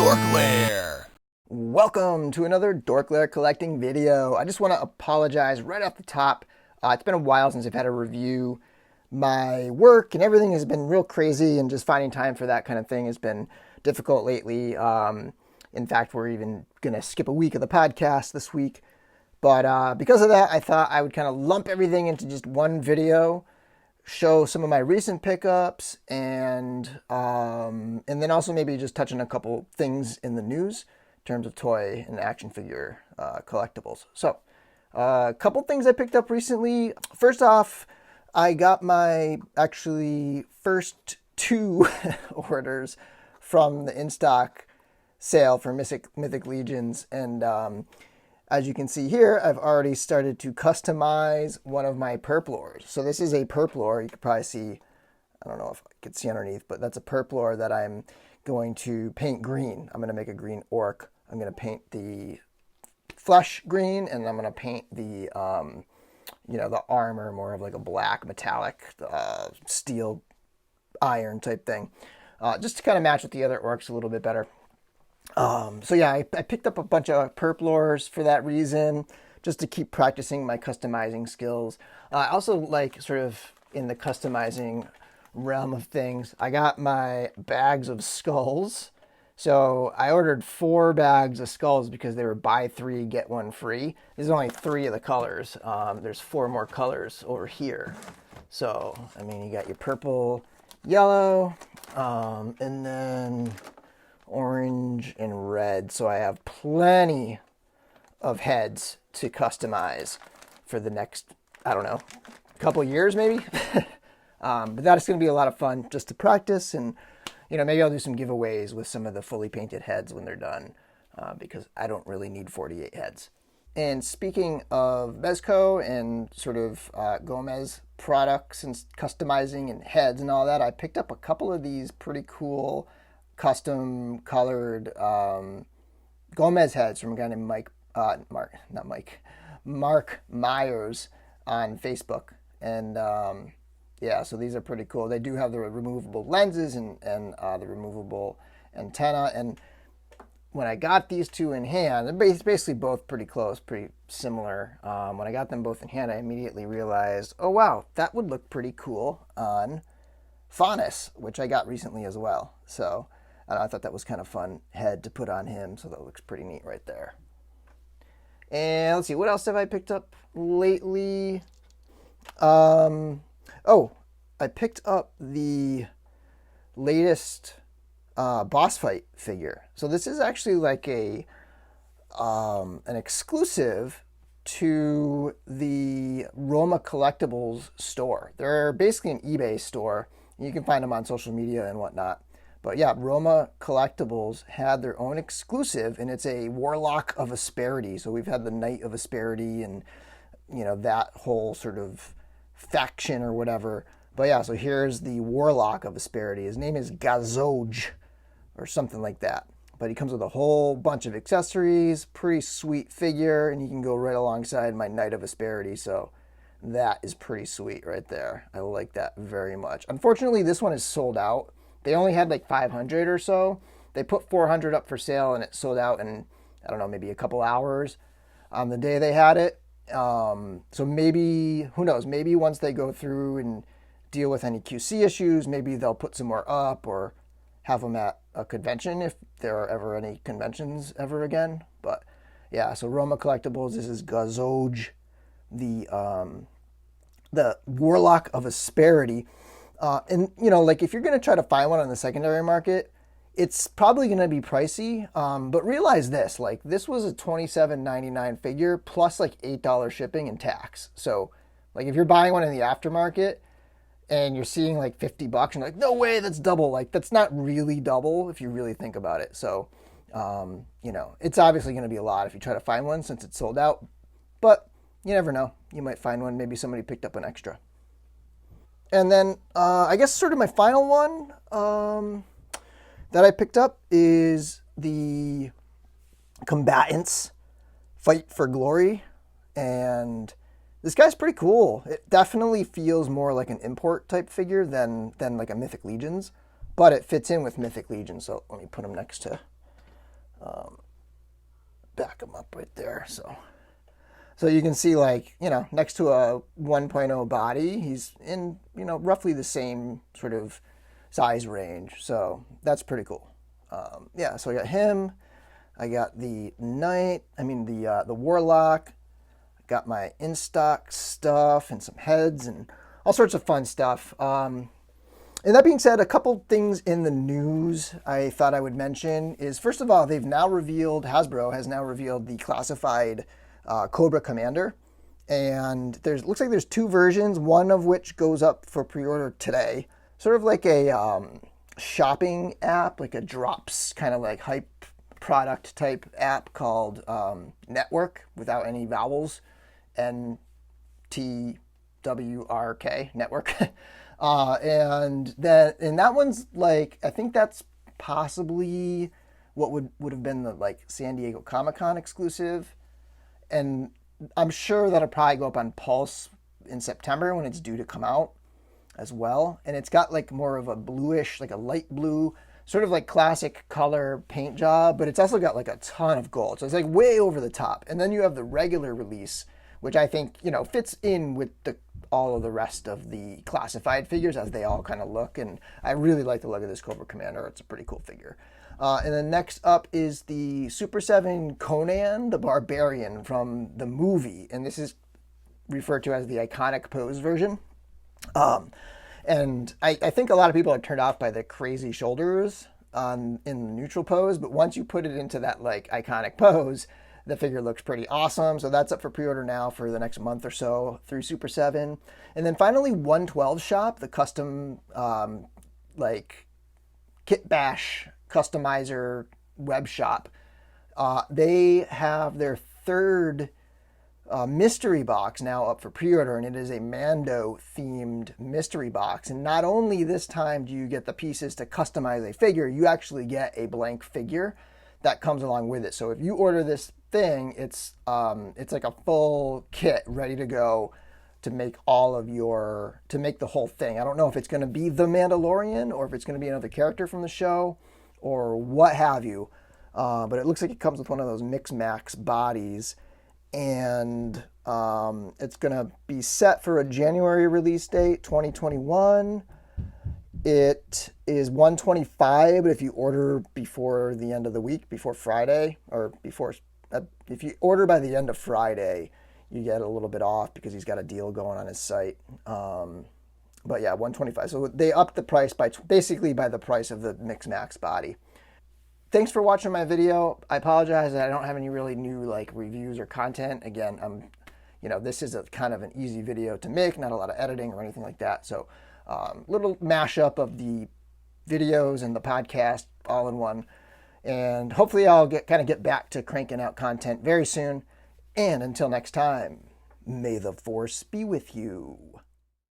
DorkLair. Welcome to another DorkLair collecting video. I just want to apologize right off the top. It's been a while since I've had a review. My work and everything has been real crazy, and just finding time for that kind of thing has been difficult lately. In fact, we're even going to skip a week of the podcast this week. But because of that, I thought I would kind of lump everything into just one video, show some of my recent pickups, and then also maybe just touch on a couple things in the news in terms of toy and action figure collectibles. So a couple things I picked up recently. First off, I got my actually first two orders from the in-stock sale for Mythic Legions, and as you can see here, I've already started to customize one of my Purplors. So this is a Purplor. You could probably see, I don't know if I could see underneath, but that's a Purplor that I'm going to paint green. I'm going to make a green orc. I'm going to paint the flesh green, and I'm going to paint the, the armor more of like a black metallic steel iron type thing, just to kind of match with the other orcs a little bit better. So yeah, I picked up a bunch of Purplors for that reason, just to keep practicing my customizing skills. I also like sort of in the customizing realm of things, I got my bags of skulls. So I ordered 4 bags of skulls because they were buy 3, get 1 free. There's only 3 of the colors. There's 4 more colors over here. So, I mean, you got your purple, yellow, and then orange and red. So I have plenty of heads to customize for the next, I don't know, couple years maybe. But that's going to be a lot of fun just to practice, and maybe I'll do some giveaways with some of the fully painted heads when they're done, because I don't really need 48 heads. And speaking of mezco and sort of Gomez products and customizing and heads and all that, I picked up a couple of these pretty cool custom colored Gomez heads from a guy named Mark Myers on Facebook. And so these are pretty cool. They do have the removable lenses and the removable antenna. And when I got these two in hand, they're basically both pretty close, pretty similar. When I got them both in hand, I immediately realized, oh wow, that would look pretty cool on Faunus, which I got recently as well. So I thought that was kind of fun head to put on him, so that looks pretty neat right there. And let's see, what else have I picked up lately? I picked up the latest boss fight figure. So this is actually like an exclusive to the Roma Collectibles store. They're basically an eBay store. You can find them on social media and whatnot. But yeah, Roma Collectibles had their own exclusive, and it's a Warlock of Asgard. So we've had the Knight of Asgard and, that whole sort of faction or whatever. But yeah, so here's the Warlock of Asgard. His name is Gazoj or something like that. But he comes with a whole bunch of accessories, pretty sweet figure, and he can go right alongside my Knight of Asgard. So that is pretty sweet right there. I like that very much. Unfortunately, this one is sold out. They only had like 500 or so. They put 400 up for sale, and it sold out in, I don't know, maybe a couple hours on the day they had it. So maybe, who knows, maybe once they go through and deal with any QC issues, maybe they'll put some more up or have them at a convention if there are ever any conventions ever again. But yeah, so Roma Collectibles, this is Gazoj, the Warlock of Asgard. And if you're going to try to find one on the secondary market, it's probably going to be pricey. But realize this, this was a $27.99 figure plus $8 shipping and tax. So if you're buying one in the aftermarket and you're seeing $50, and you're like, no way, that's double. That's not really double if you really think about it. So, it's obviously going to be a lot if you try to find one since it's sold out. But you never know. You might find one. Maybe somebody picked up an extra. And then I guess sort of my final one that I picked up is the Combatants Fight for Glory. And this guy's pretty cool. It definitely feels more like an import type figure than like a Mythic Legions, but it fits in with Mythic Legions. So let me put him next to Back him up right there. So you can see, like, next to a 1.0 body, he's in, roughly the same sort of size range. So that's pretty cool. Yeah, so I got him. I got the the Warlock. I got my in-stock stuff and some heads and all sorts of fun stuff. And that being said, a couple things in the news I thought I would mention is, first of all, Hasbro has now revealed the classified Cobra Commander. And looks like there's two versions, one of which goes up for pre-order today. Sort of like a shopping app, like a drops kind of like hype product type app called Network, without any vowels, NTWRK, Network. And that one's like, I think that's possibly what would have been the like San Diego Comic-Con exclusive. And I'm sure that'll probably go up on Pulse in September when it's due to come out as well. And it's got like more of a bluish, like a light blue, sort of like classic color paint job, but it's also got like a ton of gold. So it's like way over the top. And then you have the regular release, which I think, fits in with all of the rest of the classified figures as they all kind of look. And I really like the look of this Cobra Commander. It's a pretty cool figure. And then next up is the Super 7 Conan the Barbarian from the movie. And this is referred to as the iconic pose version. And I think a lot of people are turned off by the crazy shoulders in the neutral pose. But once you put it into that like iconic pose, the figure looks pretty awesome. So that's up for pre-order now for the next month or so through Super 7. And then finally, 112 Shop, the custom Kit Bash customizer web shop. They have their third mystery box now up for pre-order, and it is a Mando themed mystery box. And not only this time do you get the pieces to customize a figure, you actually get a blank figure that comes along with it. So if you order this thing, it's like a full kit ready to go to make the whole thing. I don't know if it's going to be the Mandalorian or if it's going to be another character from the show or what have you. But it looks like it comes with one of those Mix Max bodies, and it's going to be set for a January release date, 2021. It is $125, but if you order before the end of the week, before Friday, if you order by the end of Friday, you get a little bit off because he's got a deal going on his site. But yeah, $125. So they upped the price basically by the price of the Mix Max body. Thanks for watching my video. I apologize that I don't have any really new like reviews or content. Again, this is a kind of an easy video to make, not a lot of editing or anything like that. So little mashup of the videos and the podcast all in one. And hopefully I'll get back to cranking out content very soon. And until next time, may the Force be with you.